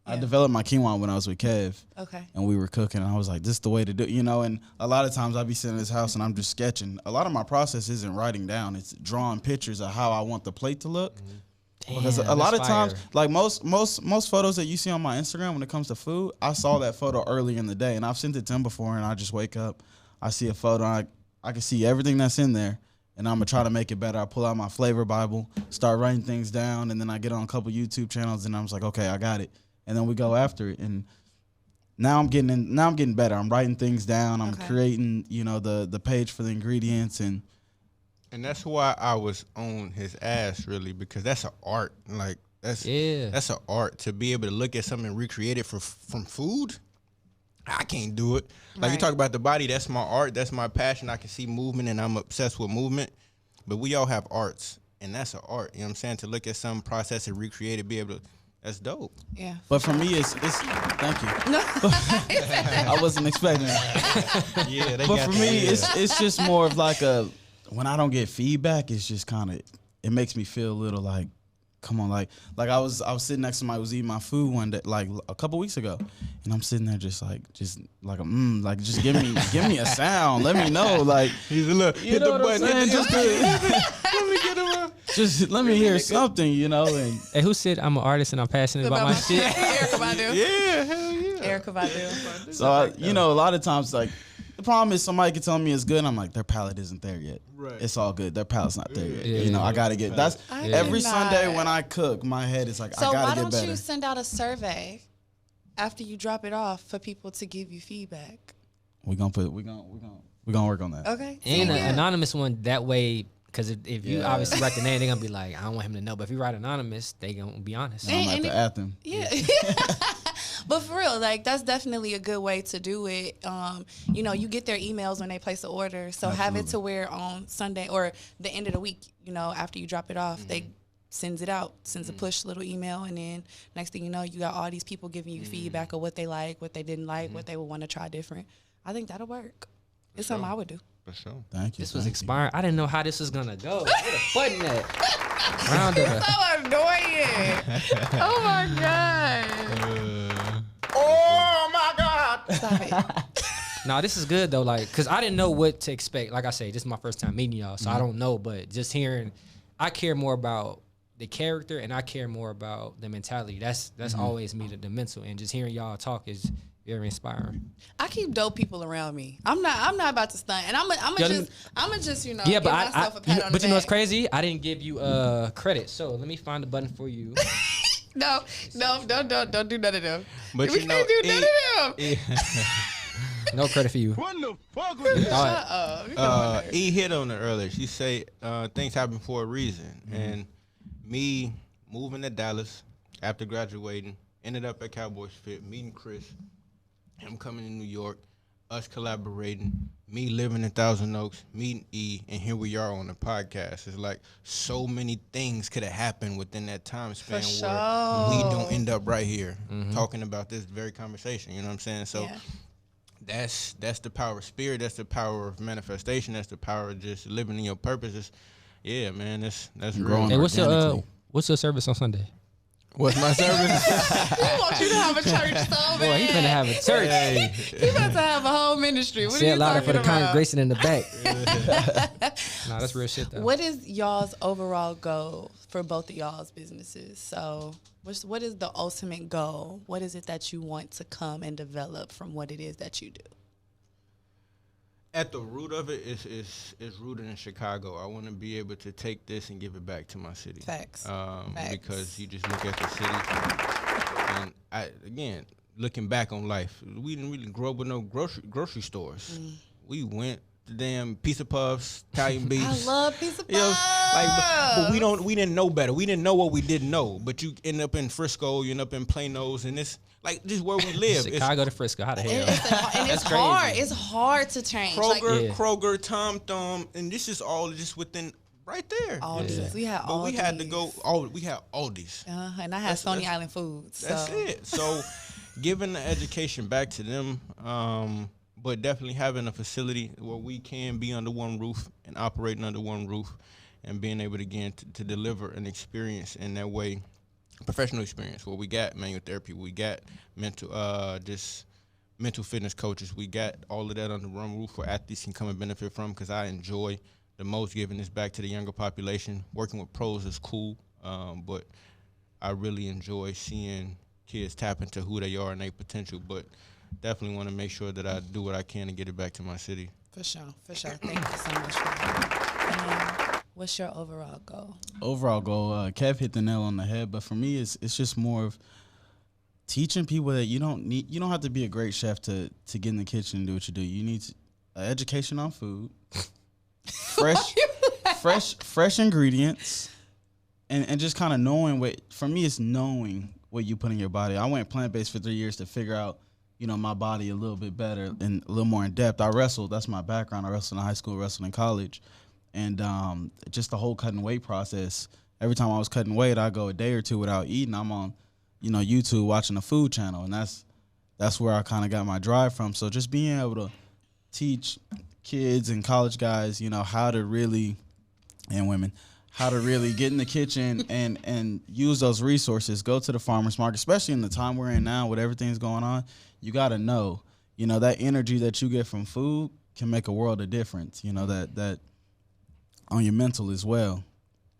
Yeah. I developed my quinoa when I was with Kev. Okay. And we were cooking, and I was like, this is the way to do it, and a lot of times I'd be sitting in this house and I'm just sketching. A lot of my process isn't writing down. It's drawing pictures of how I want the plate to look. Damn, Because a lot of times, fire. like most photos that you see on my Instagram when it comes to food, I saw that photo early in the day, and I've sent it to him before, and I just wake up, I see a photo, I can see everything that's in there, and I'm going to try to make it better. I pull out my flavor Bible, start writing things down, and then I get on a couple YouTube channels, and I was like, okay, I got it. And then we go after it, and now I'm getting better. I'm writing things down. I'm creating, the page for the ingredients, and that's why I was on his ass, really, because that's an art. Like that's an art to be able to look at something and recreate it from food. I can't do it. Like you talk about the body, that's my art, that's my passion. I can see movement, and I'm obsessed with movement. But we all have arts, and that's an art. You know what I'm saying? To look at some process and recreate it, be able to. That's dope. Yeah. But for me, it's thank you. No. I wasn't expecting that. Yeah, but for me, it's just more of like when I don't get feedback, it's just kind of, it makes me feel a little like, come on, like I was sitting next to somebody who was eating my food one day, like a couple weeks ago, and I'm sitting there just give me a sound, let me know, like he's a little hit the button, let me get him. Just let me hear something, And Hey, who said I'm an artist and I'm passionate about my shit? Erykah Badu. Yeah, hell yeah. Erykah Badu. So a lot of times, like, the problem is somebody can tell me it's good, and I'm like, their palate isn't there yet. Right. It's all good. Their palate's not there yet. Yeah. I gotta get that's every Sunday when I cook, my head is like, So I gotta why get don't better. you send out a survey after you drop it off for people to give you feedback? We're gonna work on that. Okay. And an anonymous one, that way, because if you obviously write the name, they're going to be like, I don't want him to know. But if you write anonymous, they going to be honest. I'm at the anthem. Yeah. But for real, like, that's definitely a good way to do it. You get their emails when they place the order. So have it to where on Sunday or the end of the week, after you drop it off, they sends a push little email. And then next thing you know, you got all these people giving you feedback of what they like, what they didn't like, what they would want to try different. I think that'll work. It's something I would do. For sure. Thank you. This was expiring. I didn't know how this was going to go. Where the button at? Round of So annoying. Oh my God. Oh my God. Stop it. No, this is good though, like, cause I didn't know what to expect. Like I say, this is my first time meeting y'all, so I don't know. But just hearing, I care more about the character and I care more about the mentality. That's always me, the mental. And just hearing y'all talk is very inspiring. I keep dope people around me. I'm not about to stunt, and I'm just Yeah, give but myself a pat on the but you know what's back. crazy? I didn't give you credit, so let me find the button for you. No, don't do none of them. But we can't do none of them. No credit for you. What the fuck was that? Shut up. E hit on it earlier. She say things happen for a reason. And me moving to Dallas after graduating, ended up at Cowboys Fit, meeting Chris, him coming to New York, us collaborating, me living in Thousand Oaks, meeting E, and here we are on the podcast. It's like so many things could have happened within that time span where we don't end up right here talking about this very conversation. You know what I'm saying? So that's the power of spirit. That's the power of manifestation. That's the power of just living in your purposes. Yeah, man, that's real. Hey, what's your service on Sunday? What's my service? We want you to have a church so Boy, he finna have a church. He about to have a whole ministry. What Say are it you louder talking for the about? congregation in the back. Nah, that's real shit though. What is y'all's overall goal for both of y'all's businesses? So what is the ultimate goal? What is it that you want to come and develop from what it is that you do? At the root of it is rooted in Chicago. I want to be able to take this and give it back to my city. Facts. Because you just look at the city, and again, looking back on life, we didn't really grow up with no grocery stores. We went to damn Pizza Puffs, Italian beefs. I love Pizza Puffs. But we didn't know better. We didn't know what we didn't know. But you end up in Frisco, you end up in Plano's, and it's like this is where we live. Chicago to Frisco, how the hell? And it's crazy. hard. It's hard to change. Kroger, Tom Thumb, and this is all just within right there. Aldi's. We had Aldi's. We had to go. We had Aldi's. And I had Stony Island Foods. That's it. So, giving the education back to them, but definitely having a facility where we can be under one roof and operating under one roof, and being able to to deliver an experience in that way. professional experience. Where we got manual therapy, we got mental fitness coaches. We got all of that under one roof where athletes can come and benefit from. Because I enjoy the most giving this back to the younger population. Working with pros is cool, but I really enjoy seeing kids tap into who they are and their potential. But definitely want to make sure that I do what I can to get it back to my city. For sure. Thank you so much for that. What's your overall goal? Overall goal, Kev hit the nail on the head, but for me, it's just more of teaching people that you don't have to be a great chef to get in the kitchen and do what you do. You need education on food, fresh ingredients, and just kind of knowing what. For me, it's knowing what you put in your body. I went plant-based for 3 years to figure out, my body a little bit better and a little more in depth. I wrestled. That's my background. I wrestled in high school, wrestled in college. And just the whole cutting weight process, every time I was cutting weight, I go a day or two without eating. I'm on, YouTube watching a food channel, and that's where I kind of got my drive from. So just being able to teach kids and college guys, how to really, and women, how to really get in the kitchen and use those resources, go to the farmer's market, especially in the time we're in now with everything's going on. You got to know, that energy that you get from food can make a world of difference, that on your mental as well.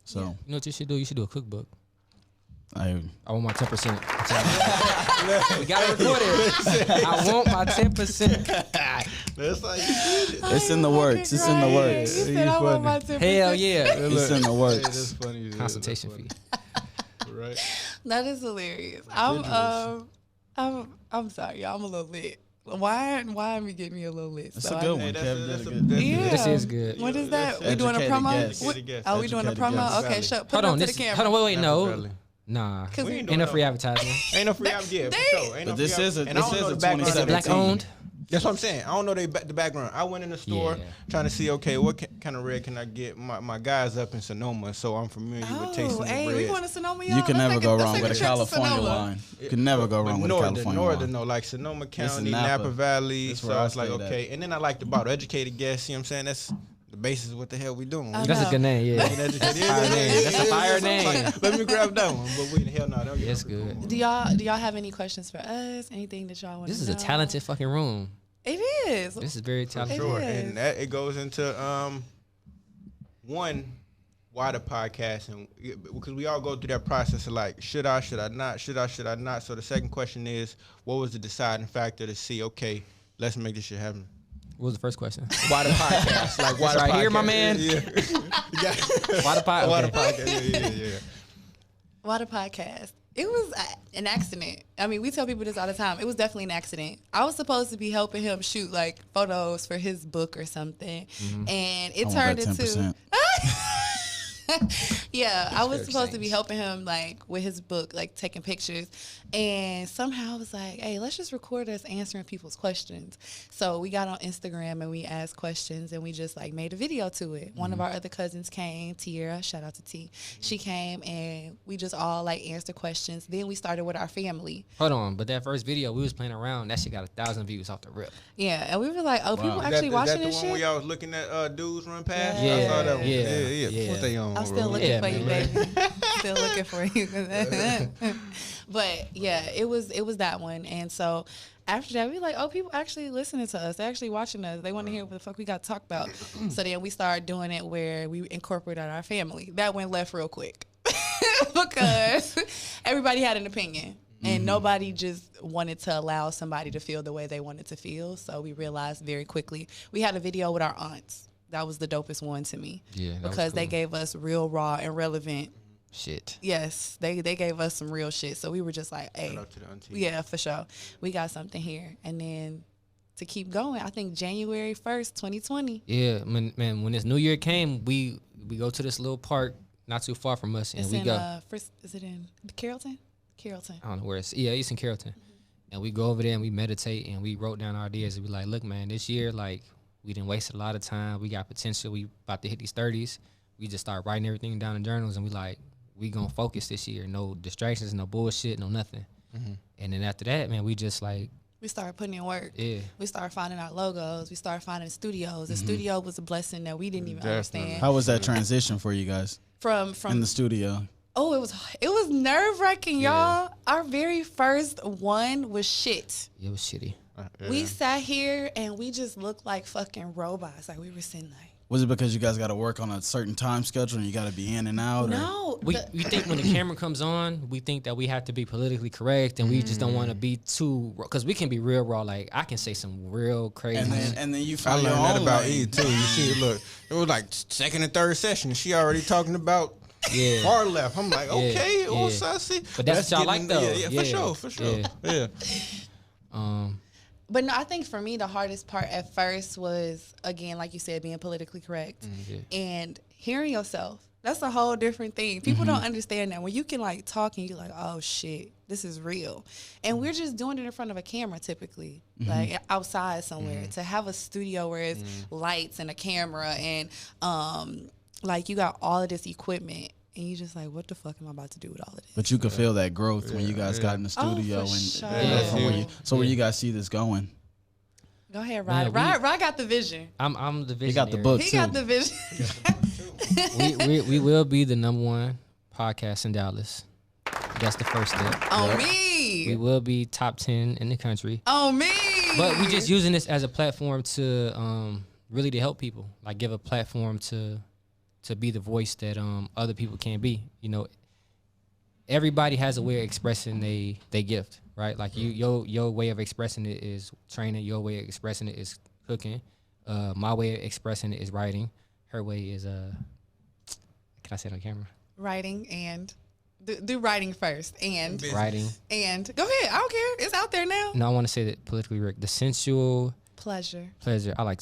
So you know what you should do? You should do a cookbook. I want my 10%. We gotta record it. I want my 10%. That's how you did it. It's in the works. It's in the works. You said I want my 10%. Hell yeah. It's in the works. Hey, that's funny. Consultation fee. Right. That is hilarious. I'm sorry, y'all. I'm a little lit. Why am you getting me a little lit? That's a good one. Kev did a good. Yeah. This is good. What is that? We doing a promo? Are we doing a promo? Okay, put it up to the camera. Hold on, wait, no. Nah, ain't no free advertising. Ain't no free advertising. For sure. But this is a 2017. Is it black owned? That's what I'm saying. I don't know the background. I went in the store trying to see, okay, what kind of bread can I get? My guy's up in Sonoma, so I'm familiar with tasting the bread. We going to Sonoma, y'all. You can never go wrong with a California wine. You can never go wrong with a California wine. No, like Sonoma County, Napa Valley. So I was like, okay. And then I like the bottle. Educated guess, you know what I'm saying? That's the basis of what the hell we doing. That's a good name, yeah. That's a fire name. Let me grab that one. But we the hell no. That's good. Do y'all have any questions for us? Anything that y'all want to know? This is a talented fucking room. It is. This is very talented. Sure. And it goes into one, why the podcast, and because we all go through that process of like, should I not? Should I not? So the second question is, what was the deciding factor to see, okay, let's make this shit happen? What was the first question? Why the podcast? Like, why the right podcast? here, my man. Yeah. Why the podcast? Why the podcast? Yeah. Why the podcast? It was an accident. I mean, we tell people this all the time. It was definitely an accident. I was supposed to be helping him shoot like photos for his book or something, and it turned into. Yeah, I was supposed to be helping him like with his book, like taking pictures, and somehow I was like, hey, let's just record us answering people's questions. So we got on Instagram and we asked questions and we just like made a video to it. One of our other cousins came, Tiara, shout out to T. She came and we just all like answered questions. Then we started with our family. Hold on, but that first video we was playing around, that shit got 1,000 views off the rip. Yeah, and we were like, oh, people actually watching this shit? Is that the one where y'all was looking at dudes run past? Yeah, I saw that one. Yeah. What they on? I'm still looking for you, baby. Still looking for you. But yeah, it was that one. And so after that, we were like, oh, people actually listening to us. They're actually watching us. They want to hear what the fuck we got to talk about. So then we started doing it where we incorporated our family. That went left real quick because everybody had an opinion. And nobody just wanted to allow somebody to feel the way they wanted to feel. So we realized very quickly. We had a video with our aunts. That was the dopest one to me. Yeah, because they gave us real raw and relevant shit. Yes, they gave us some real shit. So we were just like, hey, yeah, for sure. We got something here. And then to keep going, I think January 1st, 2020. Yeah, man, when this new year came, we go to this little park not too far from us, and it's we go. Is it in Carrollton? Carrollton. I don't know where it's. Yeah, it's in Carrollton. And we go over there and we meditate and we wrote down our ideas and we like, look, man, this year, like, we didn't waste a lot of time. We got potential. We about to hit these 30s. We just start writing everything down in journals and we like, we gonna focus this year. No distractions, no bullshit, no nothing. And then after that, man, we just like. We started putting in work. Yeah. We started finding our logos. We started finding studios. The studio was a blessing that we didn't even understand. How was that transition for you guys? From in the studio? Oh, it was nerve-wracking, y'all. Our very first one was shit. It was shitty. We sat here and we just looked like fucking robots. Like we were sitting like. Was it because you guys got to work on a certain time schedule and you got to be in and out? No. We think when the camera comes on, we think that we have to be politically correct and we just don't want to be too, because we can be real raw. Like I can say some real crazy. And then you I find learned your that own about lane. E too. You see, look, it was like second and third session. She already talking about far left. I'm like, okay, all sassy. But that's what y'all like though. Yeah, for sure. Yeah. But no, I think for me, the hardest part at first was, again, like you said, being politically correct and hearing yourself. That's a whole different thing. People don't understand that. When you can, like, talk and you're like, oh, shit, this is real. And we're just doing it in front of a camera, typically, like outside somewhere. To have a studio where it's lights and a camera and, like, you got all of this equipment. And you just like, what the fuck am I about to do with all of this? But you could feel that growth when you guys got in the studio. Where you guys see this going? Go ahead, Rod. Rod got the vision. I'm the visionary. He got the book, He too. got the vision. we will be the #1 podcast in Dallas. That's the first step. On me. We will be top 10 in the country. On me. But we just using this as a platform to really to help people. Like give a platform to be the voice that other people can't be. You know, everybody has a way of expressing they gift, right? Like your way of expressing it is training. Your way of expressing it is cooking. My way of expressing it is writing. Her way is can I say it on camera? Writing and do writing first and writing and go ahead. I don't care. It's out there now. No, I want to say that politically correct. The sensual pleasure. I like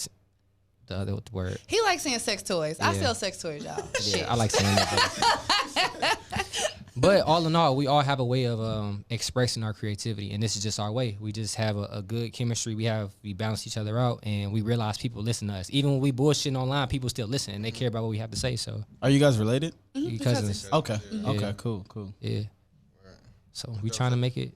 the other word. He likes saying sex toys. I sell sex toys, y'all. Yeah, I like saying that. But all in all, we all have a way of expressing our creativity, and this is just our way. We just have a good chemistry. We balance each other out, and we realize people listen to us. Even when we bullshitting online, people still listen, and they care about what we have to say. So, are you guys related? You cousins. Okay. Okay. Cool. Yeah. So we trying to make it.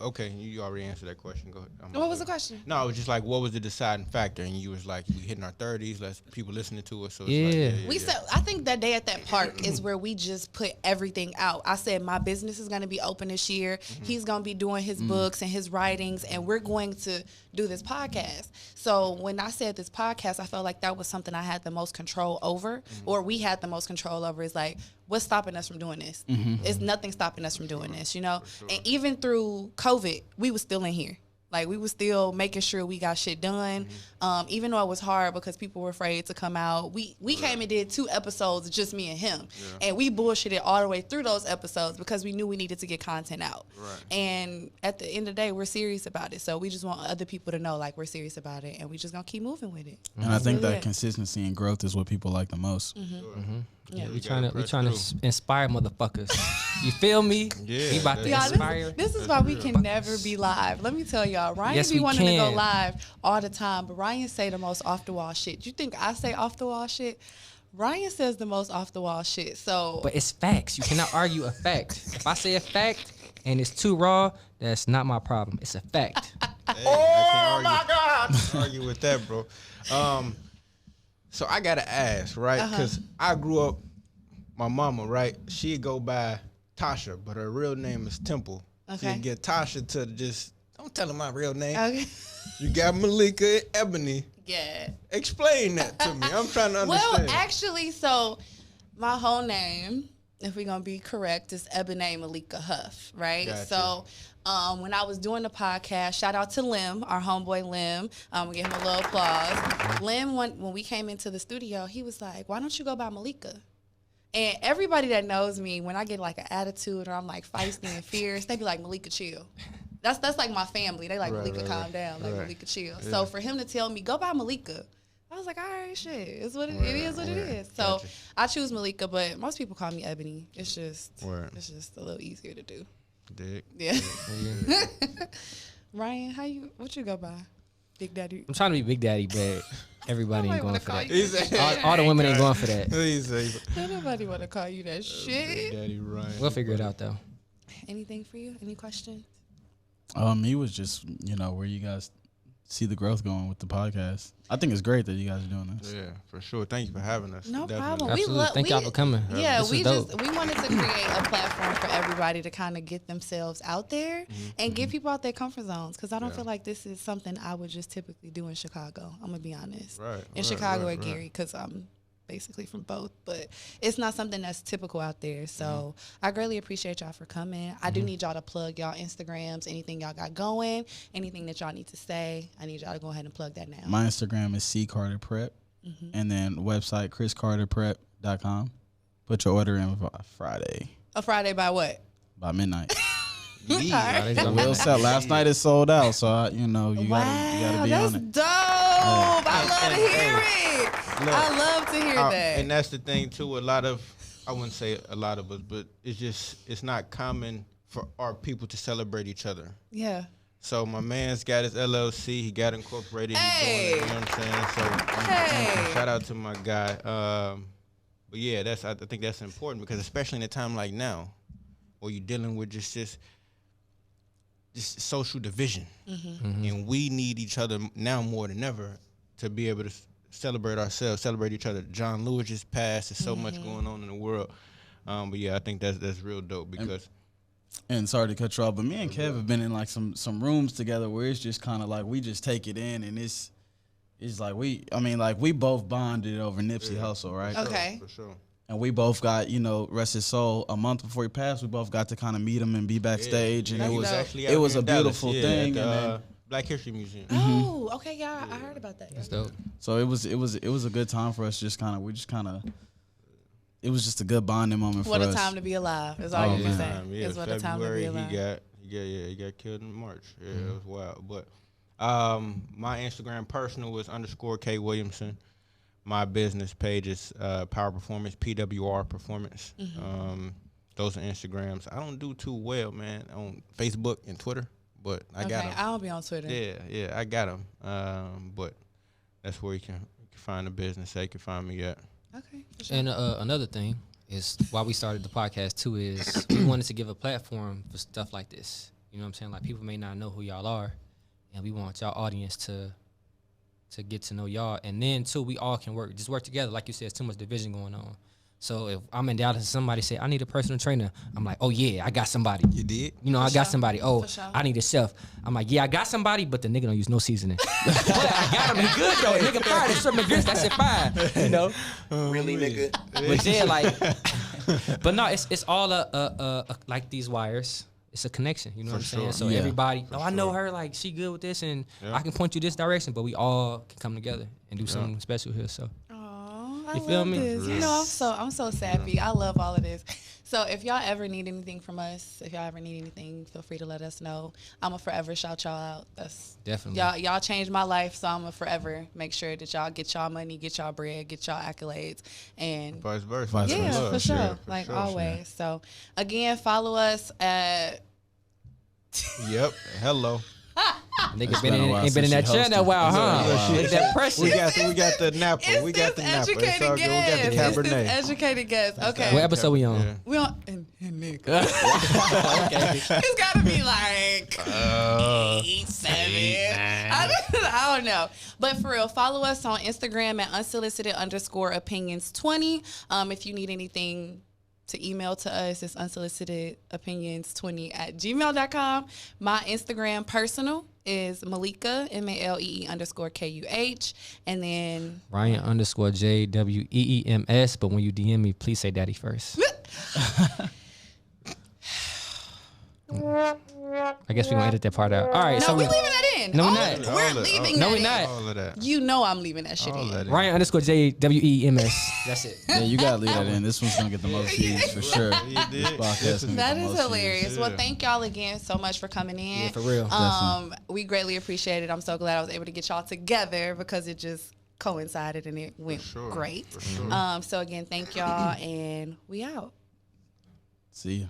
Okay? You already answered that question. Go ahead. What was the question? No, it was just like, what was the deciding factor? And you was like, we hitting our 30s, less people listening to us. So it's we said, I think that day at that park is where we just put everything out. I said my business is going to be open this year. He's going to be doing his books and his writings, and we're going to do this podcast. So when I said this podcast, I felt like that was something I had the most control over, or we had the most control over. Is like, what's stopping us from doing this? It's nothing stopping us from doing this, you know? Sure. And even through COVID, we was still in here. Like, we was still making sure we got shit done. Even though it was hard because people were afraid to come out. We came and did 2 episodes, just me and him. Yeah. And we bullshitted all the way through those episodes because we knew we needed to get content out. Right. And at the end of the day, we're serious about it. So we just want other people to know, like, we're serious about it. And we just going to keep moving with it. And I think that consistency and growth is what people like the most. Yeah, we trying to inspire motherfuckers. You feel me? Yeah. We about to inspire. This is why we can never be live. Let me tell y'all, Ryan be wanting to go live all the time, but Ryan say the most off the wall shit. You think I say off the wall shit? Ryan says the most off the wall shit. So, but it's facts. You cannot argue a fact. If I say a fact and it's too raw, that's not my problem. It's a fact. Hey, oh my God! Argue with that, bro. So I gotta ask, right? Because I grew up, my mama, right? She'd go by Tasha, but her real name is Temple. Okay. She'd get Tasha to just, don't tell her my real name. Okay. You got Malika and Ebony. Yeah. Explain that to me. I'm trying to understand. Well, actually, so my whole name, if we're going to be correct, is Ebony Malika Huff, right? Gotcha. So when I was doing the podcast, shout out to Lim, our homeboy Lim. We give him a little applause. Lim, when we came into the studio, he was like, why don't you go by Malika? And everybody that knows me, when I get like an attitude or I'm like feisty and fierce, they be like, Malika, chill. That's like my family. They like, Malika, calm down. Like, Malika, chill. Yeah. So for him to tell me, go by Malika, I was like, all right, shit. It's what it is what it is. So I choose Malika, but most people call me Ebony. It's just a little easier to do. Dick. Yeah. Ryan, what you go by? Big Daddy? I'm trying to be Big Daddy, but everybody ain't going for that. All the women ain't going for that. Nobody want to call you that shit. Big Daddy Ryan. We'll figure it out, though. Anything for you? Any questions? Me was just, where you guys see the growth going with the podcast. I think it's great that you guys are doing this. Yeah, for sure. Thank you for having us. No Definitely. problem. Absolutely. Thank y'all for coming. Yeah, This we was dope. wanted to create a platform for everybody to kind of get themselves out there and get people out their comfort zones. Because I don't feel like this is something I would just typically do in Chicago. I'm gonna be honest. In Chicago or Gary, because I'm basically from both, but it's not something that's typical out there. So I greatly appreciate y'all for coming. I do need y'all to plug y'all Instagrams, anything y'all got going, anything that y'all need to say. I need y'all to go ahead and plug that now. My Instagram is ccarterprep, and then website chriscarterprep.com. Put your order in by Friday. A Friday by what? By midnight. Yeah. We'll sell. Last night it sold out, so you gotta be that's on it. dope. I love to hear it. Look, I love to hear that. And that's the thing too. A lot of, I wouldn't say a lot of us, but it's not common for our people to celebrate each other. Yeah. So my man's got his LLC. He got incorporated. Hey. He's doing it, you know what I'm saying? So shout out to my guy. But yeah, I think that's important because especially in a time like now, where you're dealing with just social division, and we need each other now more than ever to be able to celebrate ourselves, celebrate each other. John Lewis just passed. There's so much going on in the world. But yeah, I think that's real dope because. And sorry to cut you off, but me and Kev have been in like some rooms together where it's just kind of like we just take it in, and it's like we both bonded over Nipsey Hussle, right? Okay. For sure. And we both got, rest his soul, a month before he passed, we both got to kind of meet him and be backstage, and That's it was a beautiful Dallas, thing. at the, and then, Black History Museum. Oh, okay, yeah, I heard about that. That's dope. so it was a good time for us. It was just a good bonding moment for us. What a time to be alive is all you can say. Yeah, Is what a time to be February, alive. he got killed in March. Yeah, it was wild. But my Instagram personal is _K Williamson. My business page is Power Performance, PWR Performance. Those are Instagrams. I don't do too well, man, on Facebook and Twitter, but I got them. I don't be on Twitter. Yeah, I got them. But that's where you can find the business. You can find me at. Okay. For sure. And another thing is why we started the podcast too is we wanted to give a platform for stuff like this. You know what I'm saying? Like people may not know who y'all are, and we want y'all audience to get to know y'all. And then too, we all can work together. Like you said, there's too much division going on. So if I'm in Dallas and somebody say, I need a personal trainer, I'm like, oh yeah, I got somebody. You did? I got somebody. Oh, sure. I need a chef. I'm like, yeah, I got somebody, but the nigga don't use no seasoning. But I got him. He good though. Nigga fire. There's certain grits. That shit fine. Really, nigga? But yeah, like, but no, it's all like these wires. It's a connection. You know what I'm saying? So everybody, I know her. Like she good with this, and I can point you this direction. But we all can come together and do something special here. So. I You feel love me? this. I'm so sappy. I love all of this. So if y'all ever need anything from us, if y'all ever need anything, feel free to let us know. I'ma forever shout y'all out. That's Definitely. Y'all changed my life, so I'ma forever make sure that y'all get y'all money, get y'all bread, get y'all accolades, and Vice versa. yeah, for sure, Yeah, for like sure. always. So again, follow us at. Yep. Hello. Nigga It's been been a while ain't been in that since she chair in a hosted. while, huh? Wow. With that pressure. We got the Napa. It's We got the this Napa. It's educated all good. We got guest. the It's this Cabernet. educated guest. Okay. What episode we on? Yeah. We on and Nick. It's gotta be like 8, 7. I don't know. But for real, follow us on Instagram at unsolicited_opinions20. If you need anything to email to us, it's unsolicitedopinions20@gmail.com. My Instagram personal is Malika, MALEE_KUH. And then Ryan _JWEEMS. But when you DM me, please say daddy first. I guess we're gonna edit that part out. All right, no, so we leaving that in. No, we're All not. of- We're leaving No, that we're in. not. All of that. You know I'm leaving that shit All in. that. Ryan _JWEEMS. That's it. Yeah, you gotta leave that in. This one's gonna get the most views for sure. You did. This podcast gonna get That the is most views. hilarious. Well, Yeah. thank y'all again so much for coming in. Yeah, for real. We greatly appreciate it. I'm so glad I was able to get y'all together because it just coincided and it went sure. great. For sure. So again, thank y'all and we out. See ya.